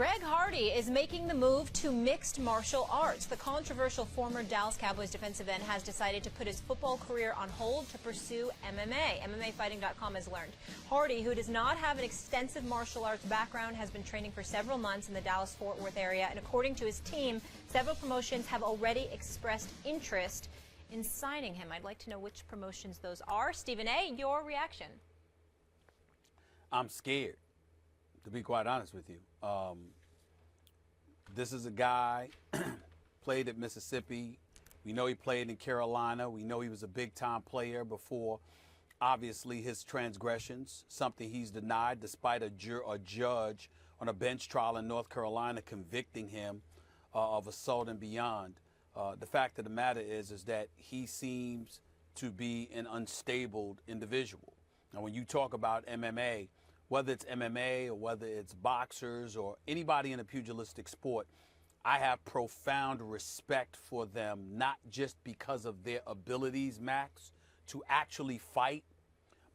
Greg Hardy is making the move to mixed martial arts. The controversial former Dallas Cowboys defensive end has decided to put his football career on hold to pursue MMA. MMAfighting.com has learned. Hardy, who does not have an extensive martial arts background, has been training for several months in the Dallas-Fort Worth area. And according to his team, several promotions have already expressed interest in signing him. I'd like to know which promotions those are. Stephen A., your reaction? I'm scared, to be quite honest with you. This is a guy played at Mississippi. We know he played in Carolina. We know he was a big-time player before, obviously, his transgressions, something he's denied despite a judge on a bench trial in North Carolina convicting him of assault and beyond. The fact of the matter is that he seems to be an unstable individual. Now, when you talk about MMA, whether it's MMA or whether it's boxers or anybody in a pugilistic sport, I have profound respect for them, not just because of their abilities, Max, to actually fight,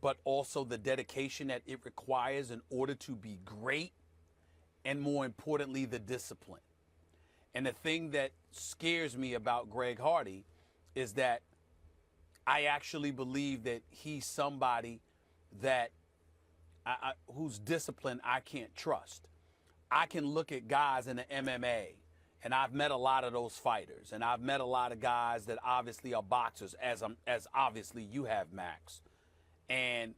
but also the dedication that it requires in order to be great, and more importantly, the discipline. And the thing that scares me about Greg Hardy is that I actually believe that he's somebody that whose discipline I can't trust. I can look at guys in the MMA, and I've met a lot of those fighters, and I've met a lot of guys that obviously are boxers, as obviously you have, Max. And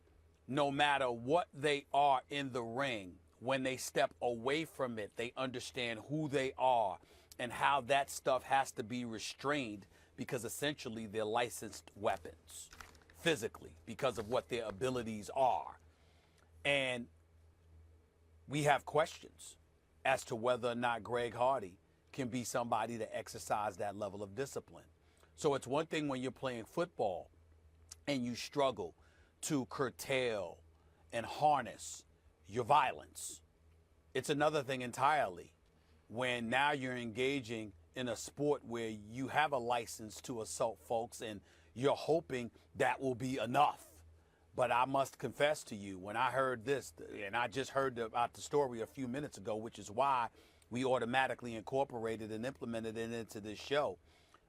no matter what they are in the ring, when they step away from it, they understand who they are and how that stuff has to be restrained, because essentially they're licensed weapons physically because of what their abilities are. And we have questions as to whether or not Greg Hardy can be somebody to exercise that level of discipline. So it's one thing when you're playing football and you struggle to curtail and harness your violence. It's another thing entirely when now you're engaging in a sport where you have a license to assault folks and you're hoping that will be enough. But I must confess to you, when I heard this, and I just heard about the story a few minutes ago, which is why we automatically incorporated and implemented it into this show,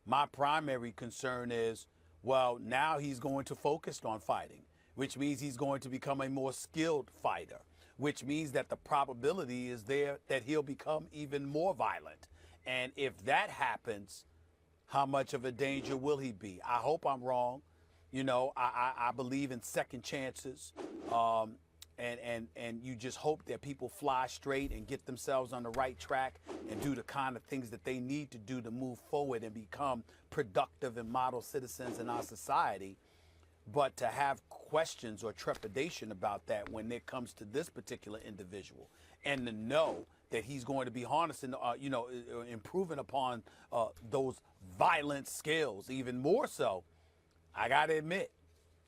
my primary concern is, well, now he's going to focus on fighting, which means he's going to become a more skilled fighter, which means that the probability is there that he'll become even more violent. And if that happens, how much of a danger will he be? I hope I'm wrong. You know, I believe in second chances, and you just hope that people fly straight and get themselves on the right track and do the kind of things that they need to do to move forward and become productive and model citizens in our society. But to have questions or trepidation about that when it comes to this particular individual, and to know that he's going to be harnessing, improving upon those violent skills even more so, I got to admit,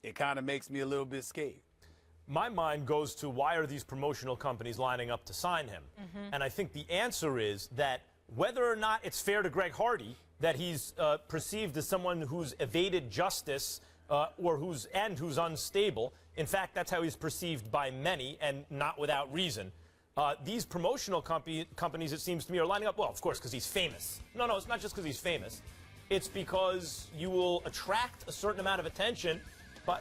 it kind of makes me a little bit scared. My mind goes to, why are these promotional companies lining up to sign him? And I think the answer is that whether or not it's fair to Greg Hardy that he's perceived as someone who's evaded justice or who's unstable, in fact, that's how he's perceived by many, and not without reason. These promotional companies, it seems to me, are lining up, well, of course, because he's famous. No, it's not just because he's famous. It's because you will attract a certain amount of attention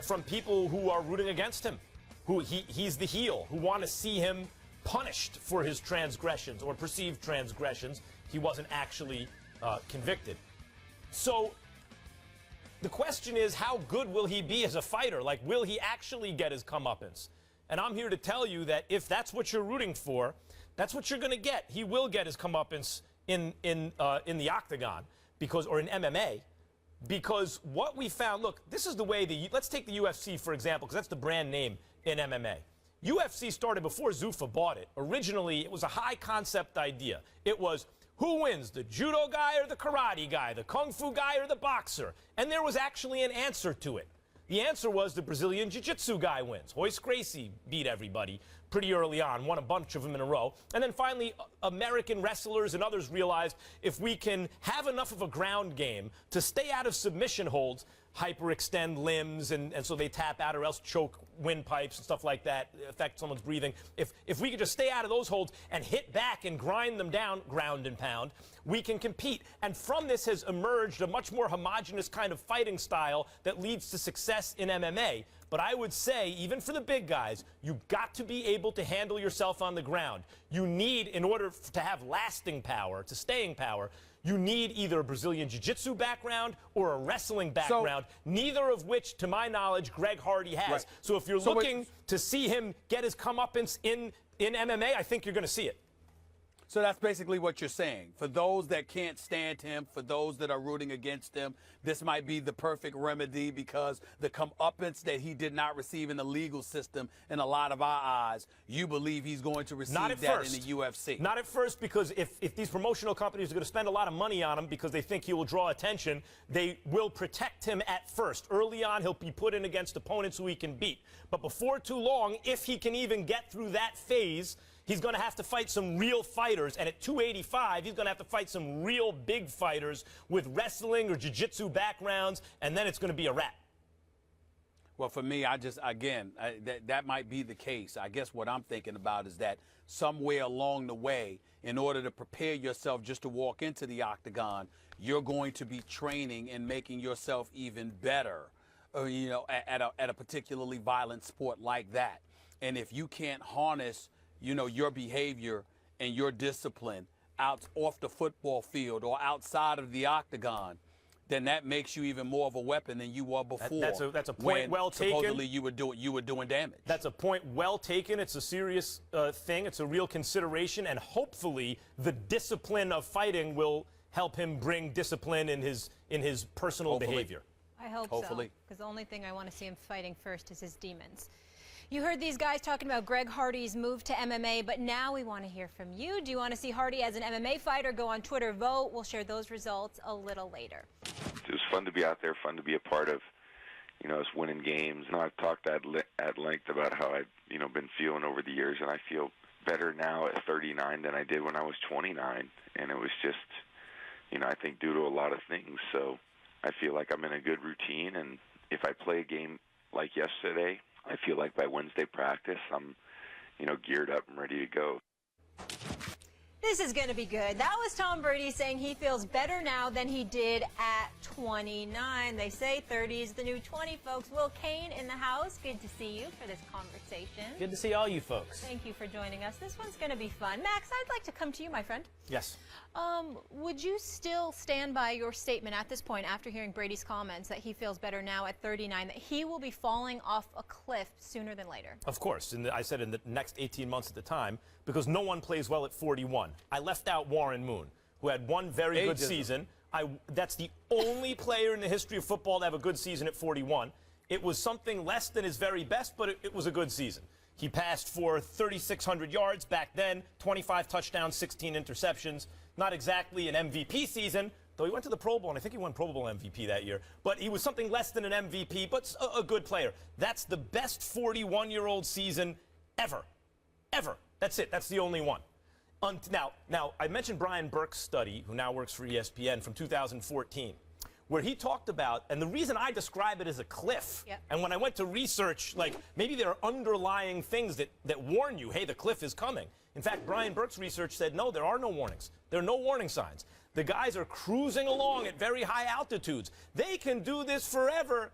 from people who are rooting against him, who he's the heel, who want to see him punished for his transgressions or perceived transgressions. He wasn't actually convicted. So the question is, how good will he be as a fighter? Like, will he actually get his comeuppance? And I'm here to tell you that if that's what you're rooting for, that's what you're going to get. He will get his comeuppance in the octagon. Or in MMA, because what we found, look, this is the way let's take the UFC, for example, because that's the brand name in MMA. UFC started before Zuffa bought it. Originally, it was a high-concept idea. It was, who wins, the judo guy or the karate guy, the kung fu guy or the boxer? And there was actually an answer to it. The answer was the Brazilian jiu-jitsu guy wins. Royce Gracie beat everybody pretty early on, won a bunch of them in a row. And then finally, American wrestlers and others realized if we can have enough of a ground game to stay out of submission holds, hyperextend limbs, and so they tap out or else choke windpipes and stuff like that, affect someone's breathing. If we could just stay out of those holds and hit back and grind them down, ground and pound, we can compete. And from this has emerged a much more homogenous kind of fighting style that leads to success in MMA. But I would say, even for the big guys, you've got to be able to handle yourself on the ground. You need, in order to have lasting power, to staying power, you need either a Brazilian Jiu-Jitsu background or a wrestling background, neither of which, to my knowledge, Greg Hardy has. Right. So if you're looking to see him get his comeuppance in MMA, I think you're going to see it. So that's basically what you're saying. For those that can't stand him, for those that are rooting against him, this might be the perfect remedy, because the comeuppance that he did not receive in the legal system, in a lot of our eyes, you believe he's going to receive that in the UFC. Not at first, because if these promotional companies are going to spend a lot of money on him because they think he will draw attention, they will protect him at first. Early on, he'll be put in against opponents who he can beat. But before too long, if he can even get through that phase, he's going to have to fight some real fighters, and at 285, he's going to have to fight some real big fighters with wrestling or jiu-jitsu backgrounds, and then it's going to be a wrap. Well, for me, that might be the case. I guess what I'm thinking about is that somewhere along the way, in order to prepare yourself just to walk into the octagon, you're going to be training and making yourself even better, at a particularly violent sport like that. And if you can't harness your behavior and your discipline off the football field or outside of the octagon, then that makes you even more of a weapon than you were before. That's a point well taken. Supposedly you were doing damage. That's a point well taken. It's a serious thing. It's a real consideration, and hopefully the discipline of fighting will help him bring discipline in his personal behavior. I hope so, because the only thing I want to see him fighting first is his demons. You heard these guys talking about Greg Hardy's move to MMA, but now we want to hear from you. Do you want to see Hardy as an MMA fighter? Go on Twitter, vote. We'll share those results a little later. It was fun to be out there, fun to be a part of, us winning games. I've talked at length about how I've, been feeling over the years, and I feel better now at 39 than I did when I was 29. And it was just, I think due to a lot of things. So I feel like I'm in a good routine, and if I play a game like yesterday, I feel like by Wednesday practice, I'm, geared up and ready to go. This is going to be good. That was Tom Brady saying he feels better now than he did at 29. They say 30 is the new 20, folks. Will Kane in the house. Good to see you for this conversation. Good to see all you folks. Thank you for joining us. This one's going to be fun. Max, I'd like to come to you, my friend. Yes. Would you still stand by your statement at this point, after hearing Brady's comments, that he feels better now at 39, that he will be falling off a cliff sooner than later? Of course. I said in the next 18 months at the time, because no one plays well at 41. I left out Warren Moon, who had one very good season. That's the only player in the history of football to have a good season at 41. It was something less than his very best, but it was a good season. He passed for 3,600 yards back then, 25 touchdowns, 16 interceptions. Not exactly an MVP season, though he went to the Pro Bowl, and I think he won Pro Bowl MVP that year. But he was something less than an MVP, but a good player. That's the best 41-year-old season ever. Ever. That's it. That's the only one. Now, I mentioned Brian Burke's study, who now works for ESPN, from 2014, where he talked about, and the reason I describe it as a cliff, and when I went to research, maybe there are underlying things that warn you, hey, the cliff is coming. In fact, Brian Burke's research said, no, there are no warnings. There are no warning signs. The guys are cruising along at very high altitudes. They can do this forever.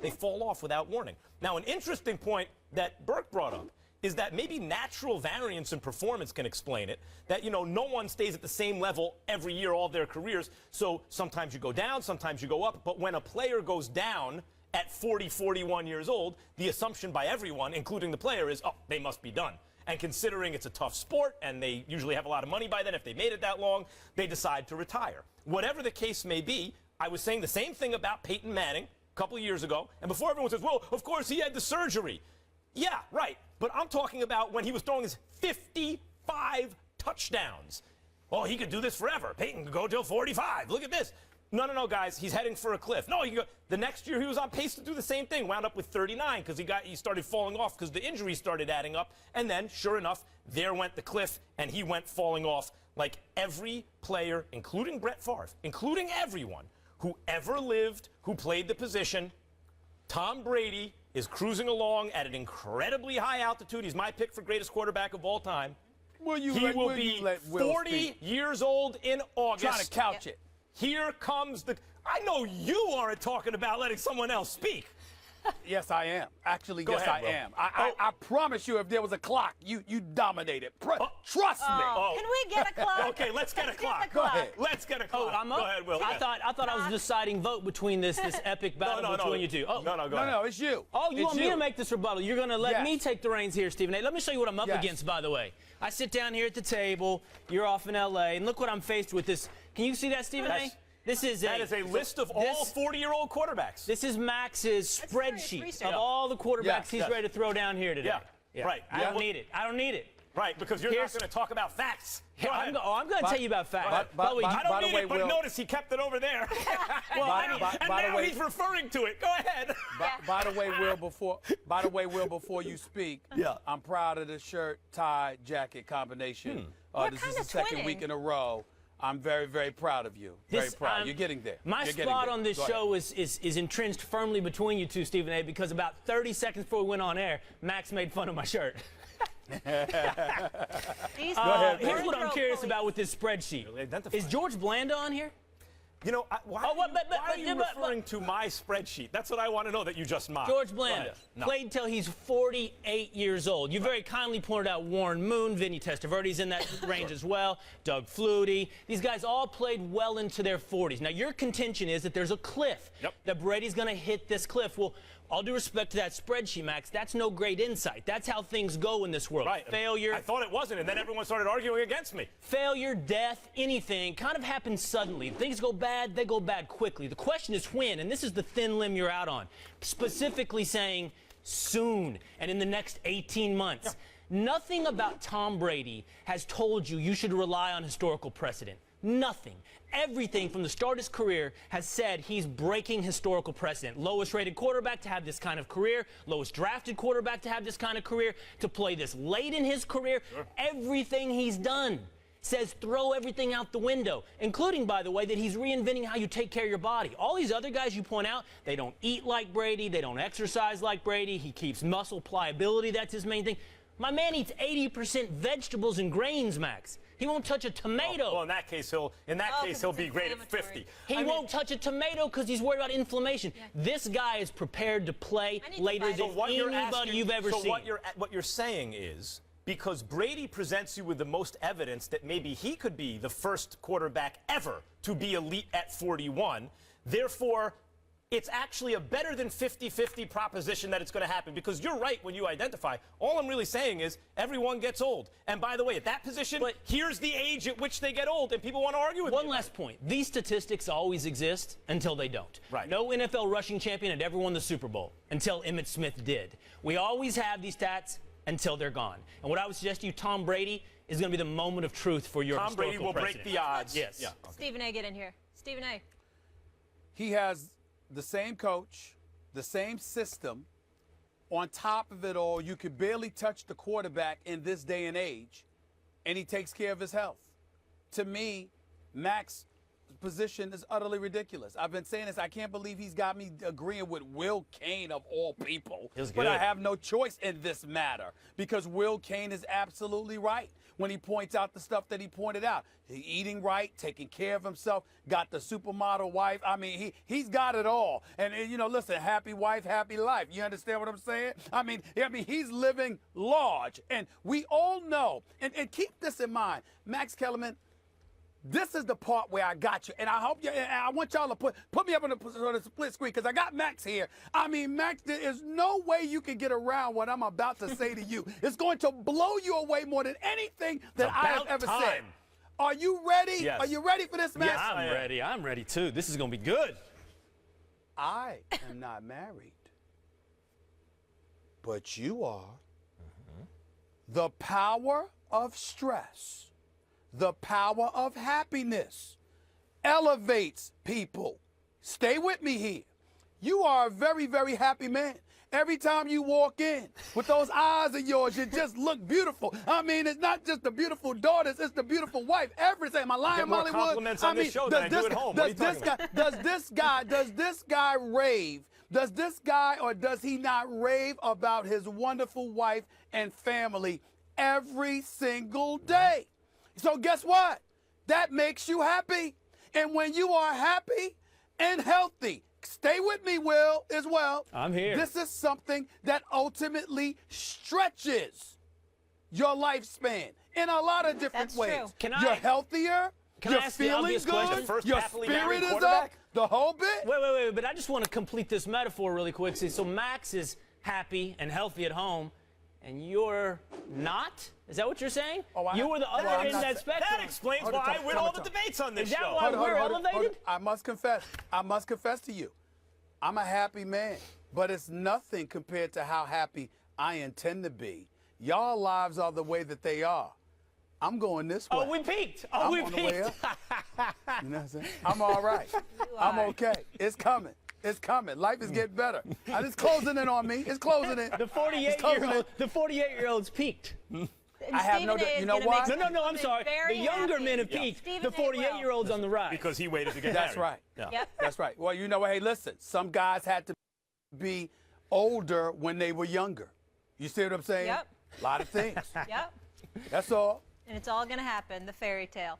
They fall off without warning. Now, an interesting point that Burke brought up is that maybe natural variance in performance can explain it, that, no one stays at the same level every year all their careers, so sometimes you go down, sometimes you go up, but when a player goes down at 40, 41 years old, the assumption by everyone, including the player, is, oh, they must be done. And considering it's a tough sport, and they usually have a lot of money by then, if they made it that long, they decide to retire. Whatever the case may be, I was saying the same thing about Peyton Manning a couple of years ago, and before everyone says, well, of course he had the surgery. Yeah, right. But I'm talking about when he was throwing his 55 touchdowns. Oh, he could do this forever. Peyton could go till 45. Look at this. No, guys, he's heading for a cliff. No, he can go. The next year he was on pace to do the same thing. Wound up with 39 because he started falling off because the injuries started adding up. And then, sure enough, there went the cliff, and he went falling off like every player, including Brett Favre, including everyone who ever lived, who played the position. Tom Brady is cruising along at an incredibly high altitude. He's my pick for greatest quarterback of all time. He will be 40 years old in August. Trying to couch it. Here comes the... I know you aren't talking about letting someone else speak. Yes, I am. Actually, Go yes, ahead, I am. I promise you, if there was a clock, you dominate it. Trust me. Can we get a clock? Okay, let's get a clock. Go ahead. Let's get a clock. I'm up. Go ahead, Will. I thought I was a deciding vote between this epic battle between you two. Oh. No, go ahead. No, it's you. Oh, you It's want me to make this rebuttal? You're going to let Yes. me take the reins here, Stephen A. Let me show you what I'm up Yes. against, by the way. I sit down here at the table. You're off in L.A., and look what I'm faced with. This. Can you see that, Stephen A? That is a list of all 40-year-old quarterbacks. This is Max's spreadsheet of all the quarterbacks he's ready to throw down here today. Yeah. Right. I don't need it. I don't need it. Right, because you're not going to talk about facts. I'm going to tell you about facts. by the I don't way, need it, but Will- notice he kept it over there. And by the now way- he's referring to it. Go ahead. By the way, Will, before you speak, I'm proud of the shirt, tie, jacket combination. This is the second week in a row. I'm very, very proud of you. Very proud. You're getting there. My spot on this show is entrenched firmly between you two, Stephen A., because about 30 seconds before we went on air, Max made fun of my shirt. Here's Here's what I'm curious about with this spreadsheet. Is George Blanda on here? You know, why are you referring to my spreadsheet? That's what I want to know that you just mocked. George Blanda played till he's 48 years old. You very kindly pointed out Warren Moon, Vinny Testaverde's in that range as well, Doug Flutie. These guys all played well into their 40s. Now, your contention is that there's a cliff, that Brady's going to hit this cliff. Well, all due respect to that spreadsheet, Max, that's no great insight. That's how things go in this world. Right. Failure. I thought it wasn't, and then everyone started arguing against me. Failure, death, anything kind of happens suddenly. Things go bad, they go bad quickly. The question is when, and this is the thin limb you're out on. Specifically saying soon and in the next 18 months. Nothing about Tom Brady has told you should rely on historical precedent. Nothing. Everything from the start of his career has said he's breaking historical precedent. Lowest rated quarterback to have this kind of career, lowest drafted quarterback to have this kind of career, to play this late in his career. Everything he's done says throw everything out the window, including, by the way, that he's reinventing how you take care of your body. All these other guys you point out, they don't eat like Brady, they don't exercise like Brady, he keeps muscle pliability, that's his main thing. My man eats 80% vegetables and grains, Max. He won't touch a tomato. Well, in that case, he'll be great at 50. He won't touch a tomato because he's worried about inflammation. This guy is prepared to play later than anybody you've ever seen. So what you're saying is, because Brady presents you with the most evidence that maybe he could be the first quarterback ever to be elite at 41, therefore, it's actually a better than 50-50 proposition that it's going to happen, because you're right when you identify. All I'm really saying is everyone gets old. And by the way, at that position, here's the age at which they get old, and people want to argue with me. One last point. These statistics always exist until they don't. Right. No NFL rushing champion had ever won the Super Bowl until Emmitt Smith did. We always have these stats until they're gone. And what I would suggest to you, Tom Brady, is going to be the moment of truth for your Tom Brady will break the odds. Yes. Yeah. Okay. Stephen A., get in here. Stephen A. He has the same coach, the same system. On top of it all, you could barely touch the quarterback in this day and age, and he takes care of his health. To me, Max's position is utterly ridiculous. I've been saying this. I can't believe he's got me agreeing with Will Cain of all people. But I have no choice in this matter, because Will Cain is absolutely right when he points out the stuff that he pointed out. Eating right, taking care of himself, got the supermodel wife. I mean, he's got it all. And listen, happy wife, happy life. You understand what I'm saying? I mean, he's living large. And we all know, and keep this in mind, Max Kellerman, this is the part where I got you, and I hope I want y'all to put me up on the split screen, because I got Max here. I mean, Max, there is no way you can get around what I'm about to say to you. It's going to blow you away more than anything that I have ever said. Are you ready? Yes. Are you ready for this, Max? Yes, I'm ready. I'm ready, too. This is going to be good. I am not married, but you are. The power of stress, the power of happiness elevates people. Stay with me here. You are a very, very happy man. Every time you walk in with those eyes of yours, you just look beautiful. I mean, it's not just the beautiful daughters, it's the beautiful wife. Everything. Am I lying, Get more Mollywood? compliments on this show than I do at home. What are you talking about? Does this guy rave? Does this guy or does he not rave about his wonderful wife and family every single day? So guess what? That makes you happy. And when you are happy and healthy, stay with me, Will, as well. I'm here. This is something that ultimately stretches your lifespan in a lot of different That's ways. true. You're healthier. Can I You're ask the feeling obvious good. question? The first Your happily spirit married is up. quarterback? The whole bit. Wait, but I just want to complete this metaphor really quick. So Max is happy and healthy at home, and you're not? Is that what you're saying? You were the other end of that spectrum. That explains Hold on, why I hold win on, all hold the on. debates on this Is that show. why we're elevated? I must confess to you, I'm a happy man, but it's nothing compared to how happy I intend to be. Y'all lives are the way that they are. I'm going this way. Oh, we peaked. I'm We on the way peaked. up. You know what I'm saying? I'm all right. I'm okay. It's coming. It's coming. Life is getting better. And it's closing in on me. It's closing in. The 48-year-old's peaked. I have no doubt. You know why? No, I'm sorry. The younger men have peaked. Stephen The A. will. 48-year-old's on the rise. Because he waited to get That's married. right. Yeah. Yep. That's right. Well, you know what? Hey, listen. Some guys had to be older when they were younger. You see what I'm saying? Yep. A lot of things. Yep. That's all. And it's all going to happen, the fairy tale.